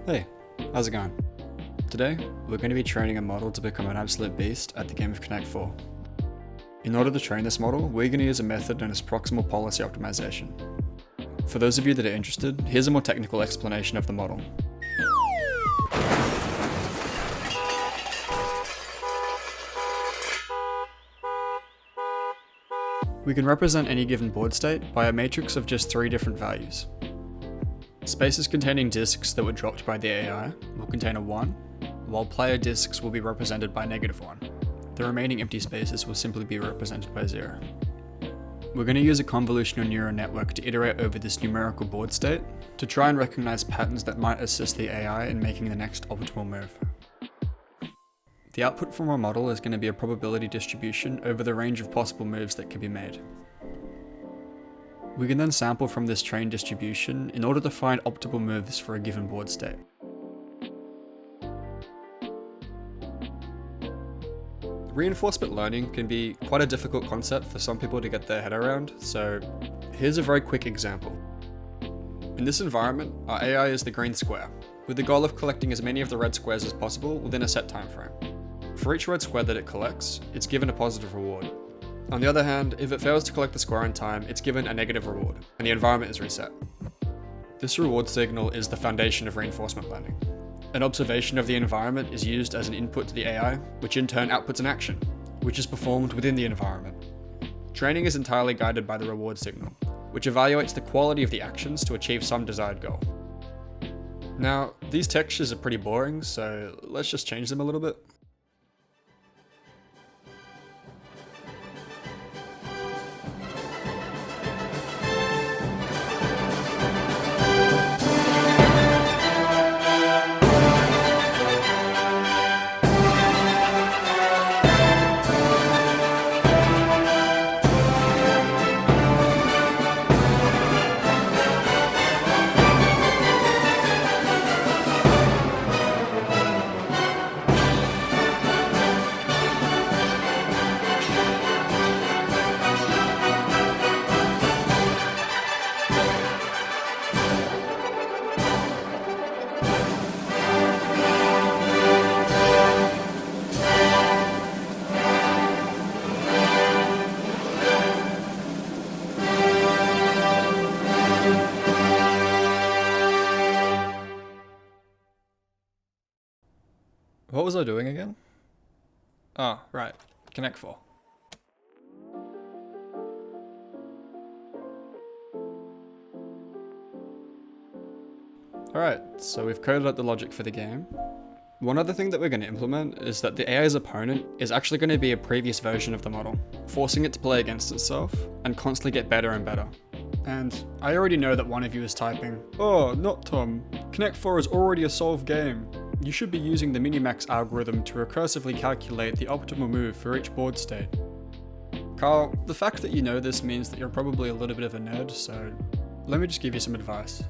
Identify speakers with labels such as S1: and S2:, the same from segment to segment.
S1: Hey, how's it going? Today, we're going to be training a model to become an absolute beast at the game of Connect 4. In order to train this model, we're going to use a method known as proximal policy optimization. For those of you that are interested, here's a more technical explanation of the model. We can represent any given board state by a matrix of just 3 different values. Spaces containing disks that were dropped by the AI will contain a 1, while player disks will be represented by -1. The remaining empty spaces will simply be represented by 0. We're going to use a convolutional neural network to iterate over this numerical board state to try and recognize patterns that might assist the AI in making the next optimal move. The output from our model is going to be a probability distribution over the range of possible moves that can be made. We can then sample from this trained distribution in order to find optimal moves for a given board state. Reinforcement learning can be quite a difficult concept for some people to get their head around, so here's a very quick example. In this environment, our AI is the green square, with the goal of collecting as many of the red squares as possible within a set time frame. For each red square that it collects, it's given a positive reward. On the other hand, if it fails to collect the square in time, it's given a negative reward, and the environment is reset. This reward signal is the foundation of reinforcement learning. An observation of the environment is used as an input to the AI, which in turn outputs an action, which is performed within the environment. Training is entirely guided by the reward signal, which evaluates the quality of the actions to achieve some desired goal. Now, these textures are pretty boring, so let's just change them a little bit. What was I doing again? Oh, right. Connect 4. Alright, so we've coded up the logic for the game. One other thing that we're going to implement is that the AI's opponent is actually going to be a previous version of the model, forcing it to play against itself and constantly get better and better. And I already know that one of you is typing, "Oh, not Tom. Connect 4 is already a solved game. You should be using the Minimax algorithm to recursively calculate the optimal move for each board state." Carl, the fact that you know this means that you're probably a little bit of a nerd, so let me just give you some advice.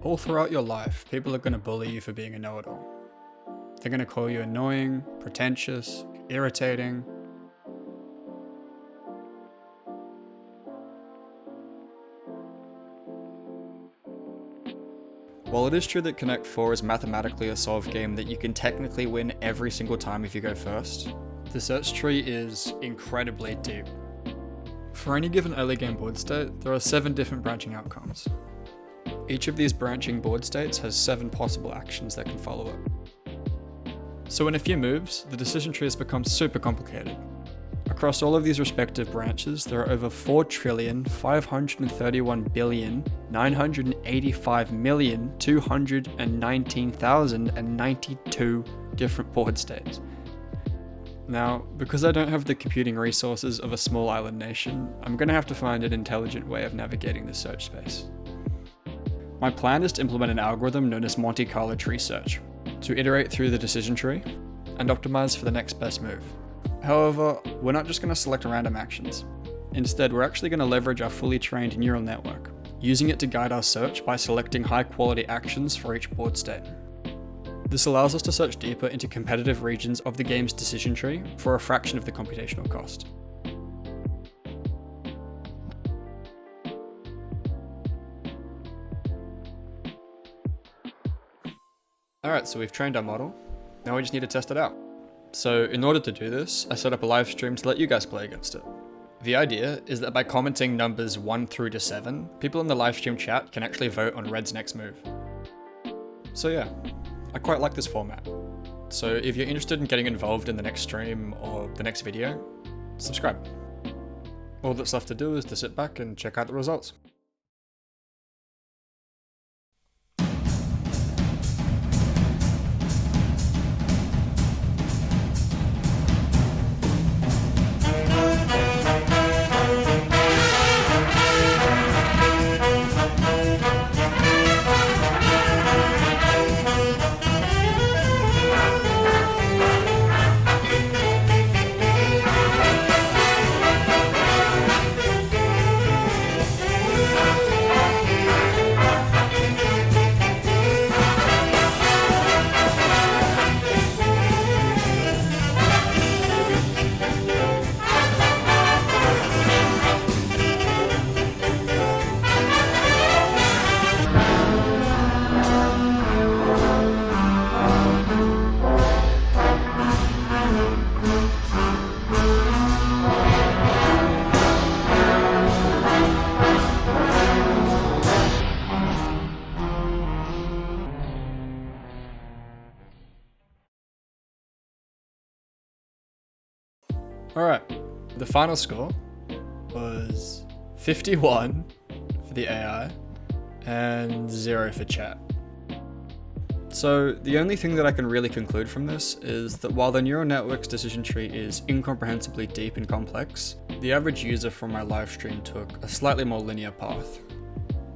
S1: All throughout your life, people are going to bully you for being a know-it-all. They're going to call you annoying, pretentious, irritating. While it is true that Connect 4 is mathematically a solved game that you can technically win every single time if you go first, the search tree is incredibly deep. For any given early game board state, there are 7 different branching outcomes. Each of these branching board states has 7 possible actions that can follow it. So in a few moves, the decision tree has become super complicated. Across all of these respective branches, there are over 4,531,985,219,092 different board states. Now, because I don't have the computing resources of a small island nation, I'm going to have to find an intelligent way of navigating this search space. My plan is to implement an algorithm known as Monte Carlo tree search, to iterate through the decision tree and optimize for the next best move. However, we're not just going to select random actions. Instead, we're actually going to leverage our fully trained neural network, using it to guide our search by selecting high-quality actions for each board state. This allows us to search deeper into competitive regions of the game's decision tree for a fraction of the computational cost. Alright, so we've trained our model. Now we just need to test it out. So in order to do this, I set up a live stream to let you guys play against it. The idea is that by commenting numbers 1 through to 7, people in the live stream chat can actually vote on Red's next move. So yeah, I quite like this format. So if you're interested in getting involved in the next stream or the next video, subscribe. All that's left to do is to sit back and check out the results. Alright, the final score was 51 for the AI and 0 for chat. So the only thing that I can really conclude from this is that while the neural network's decision tree is incomprehensibly deep and complex, the average user from my live stream took a slightly more linear path.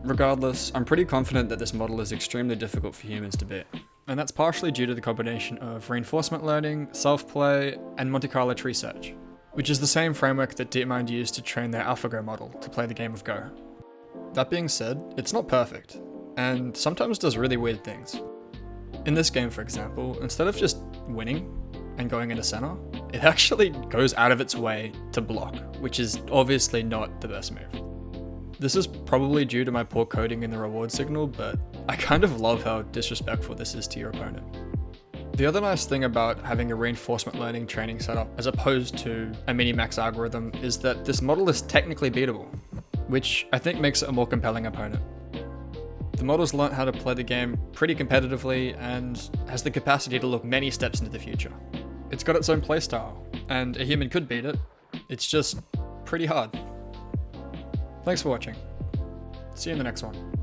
S1: Regardless, I'm pretty confident that this model is extremely difficult for humans to beat. And that's partially due to the combination of reinforcement learning, self-play, and Monte Carlo tree search, which is the same framework that DeepMind used to train their AlphaGo model to play the game of Go. That being said, it's not perfect, and sometimes does really weird things. In this game, for example, instead of just winning and going into center, it actually goes out of its way to block, which is obviously not the best move. This is probably due to my poor coding in the reward signal, but I kind of love how disrespectful this is to your opponent. The other nice thing about having a reinforcement learning training setup as opposed to a minimax algorithm is that this model is technically beatable, which I think makes it a more compelling opponent. The model's learnt how to play the game pretty competitively and has the capacity to look many steps into the future. It's got its own playstyle, and a human could beat it. It's just pretty hard. Thanks for watching. See you in the next one.